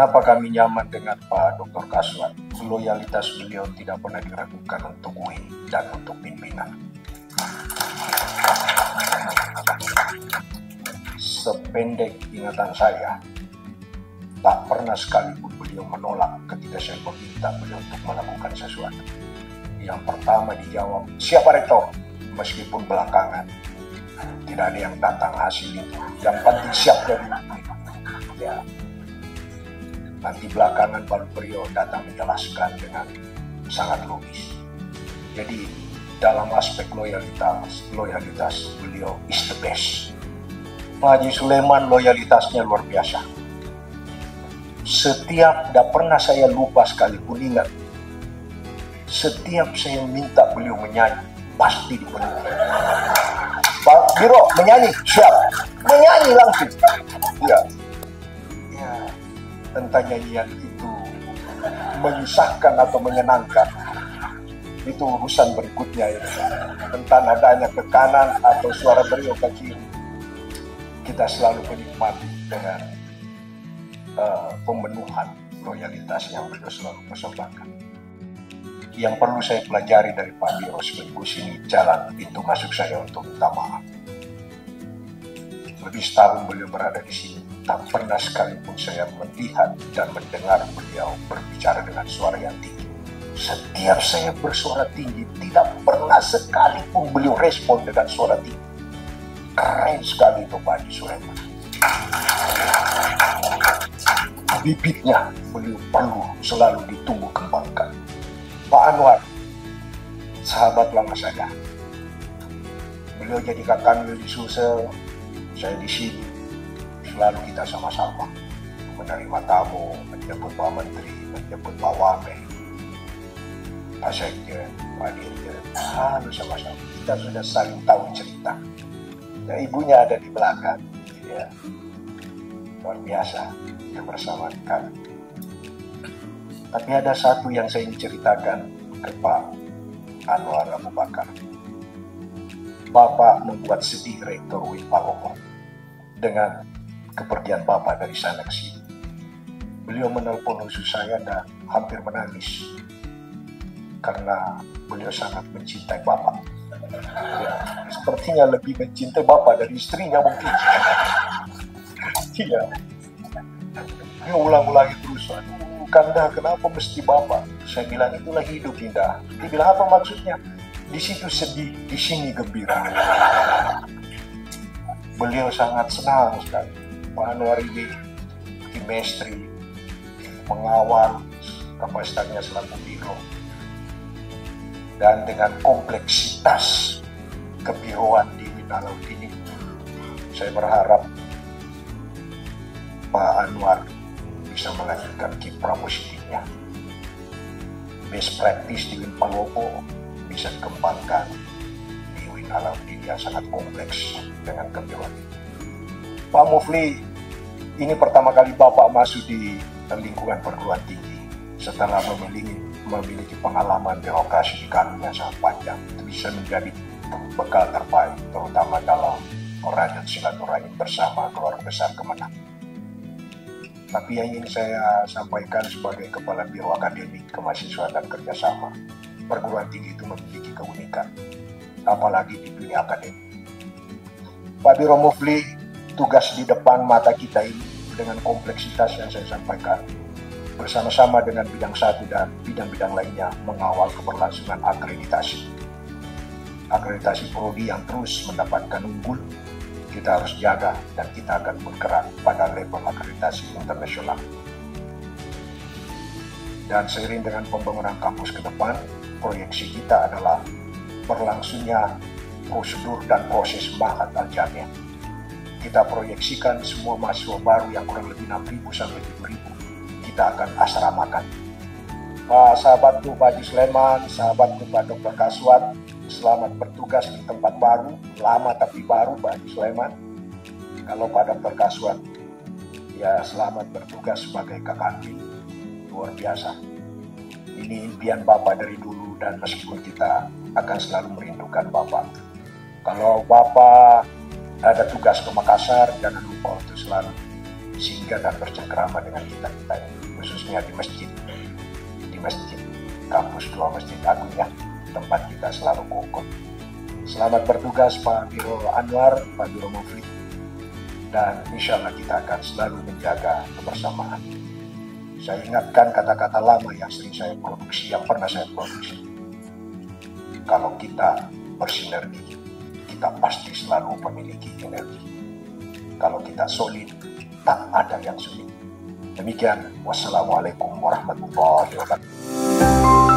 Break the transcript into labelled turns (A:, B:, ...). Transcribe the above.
A: Kenapa kami nyaman dengan Pak Dr. Kaswan? Loyalitas beliau tidak pernah diragukan untuk UI dan untuk pimpinan. Sependek ingatan saya, tak pernah sekalipun beliau menolak ketika saya meminta beliau untuk melakukan sesuatu. Yang pertama dijawab, siapa rektor? Meskipun belakangan tidak ada yang datang hasil itu. Yang penting siap jadi. Ya. Nanti belakangan baru beliau datang menjelaskan dengan sangat logis. Jadi dalam aspek loyalitas beliau is the best. Pak Haji Sulaiman loyalitasnya luar biasa. Tidak pernah saya lupa sekalipun ingat. Setiap saya minta beliau menyanyi, pasti dipenuhi. Pak Biro menyanyi, siap. Menyanyi langsung. Ya. Entah nyanyian itu menyusahkan atau menyenangkan, itu urusan berikutnya ya. Entah nadanya ke kanan atau suara beliau ke kiri, kita selalu menikmati dengan pemenuhan loyalitas yang beliau selalu persembahkan. Yang perlu saya pelajari dari Pak Biro seminggu sini, jalan pintu masuk saya untuk minta maaf. Lebih setahun beliau berada di sini, tak pernah sekalipun saya melihat dan mendengar beliau berbicara dengan suara yang tinggi. Setiap saya bersuara tinggi, tidak pernah sekalipun beliau respon dengan suara tinggi. Keren sekali itu Pak Haji Sulaiman. Bibitnya beliau perlu selalu ditumbuh kembangkan. Pak Anwar, sahabat lama saya. Beliau jadi kakak di Sulsel, saya di sini. Selalu kita sama-sama menerima tamu, menjemput Pak Menteri, menjemput Pak Wamen, Pak Sekjen, Pak Dirjen, harus sama-sama. Kita sudah saling tahu cerita. Ya, ibunya ada di belakang, ya. Luar biasa kebersamaan kami. Tapi ada satu yang saya ingin ceritakan ke Pak Anwar Abu Bakar. Bapak membuat sedih Rektor UI Palopo dengan kepergian Bapak dari sana ke sini. Beliau menelpon khusus saya dan hampir menangis karena beliau sangat mencintai Bapak. Ya, sepertinya lebih mencintai Bapak dari istrinya mungkin. Iya. Dia ulang-ulangi terus. Kanda, kenapa mesti Bapak? Saya bilang itulah hidup indah. Dia bilang apa maksudnya? Di situ sedih, di sini gembira. Beliau sangat senang sekali. Pak Anwar ini tim estri, mengawal kapasitasnya selaku biro, dan dengan kompleksitas kebiroan di Winalauddin ini, saya berharap Pak Anwar bisa melanjutkan kiprah positifnya. Best practice di Win Palopo bisa dikembangkan di Winalauddin yang sangat kompleks dengan kebiroan. Pak Mufli, ini pertama kali Bapak masuk di lingkungan perguruan tinggi setelah memiliki pengalaman birokrasi di Kanu yang sangat panjang. Itu bisa menjadi bekal terbaik, terutama dalam merajut silaturahim bersama keluarga besar Kemenang. Tapi yang ingin saya sampaikan sebagai Kepala Biro Akademik Kemahasiswaan dan Kerjasama, perguruan tinggi itu memiliki keunikan, apalagi di dunia akademik. Pak Biro Mufli, tugas di depan mata kita ini dengan kompleksitas yang saya sampaikan, bersama-sama dengan bidang satu dan bidang-bidang lainnya mengawal keberlangsungan akreditasi. Akreditasi prodi yang terus mendapatkan unggul, kita harus jaga dan kita akan bergerak pada level akreditasi internasional. Dan seiring dengan pembangunan kampus ke depan, proyeksi kita adalah berlangsungnya prosedur dan proses Ma'had Al-Jami'. Kita proyeksikan semua mahasiswa baru yang kurang lebih 6.000 sampai 7.000 kita akan asramakan. Sahabatku Pak Haji Sulaiman, sahabatku Pak Dr. Kaswan, selamat bertugas di tempat baru, lama tapi baru Pak Haji Sulaiman. Kalau Pak Dr. Kaswan, ya selamat bertugas sebagai kakak Andi, luar biasa. Ini impian Bapak dari dulu dan meskipun kita akan selalu merindukan Bapak. Kalau Bapak ada tugas ke Makassar, jangan lupa untuk selalu singgah dan bercengkrama dengan kita-kita ini, khususnya di masjid kampus 2 Masjid Agung ya, tempat kita selalu kukuh. Selamat bertugas Pak Biro Anwar, Pak Biro Mufli, dan insya Allah kita akan selalu menjaga kebersamaan. Saya ingatkan kata-kata lama yang sering saya produksi, yang pernah saya produksi. Kalau kita bersinergi, kita pasti selalu memiliki energi. Kalau kita solid, tak ada yang sulit. Demikian, wassalamualaikum warahmatullahi wabarakatuh.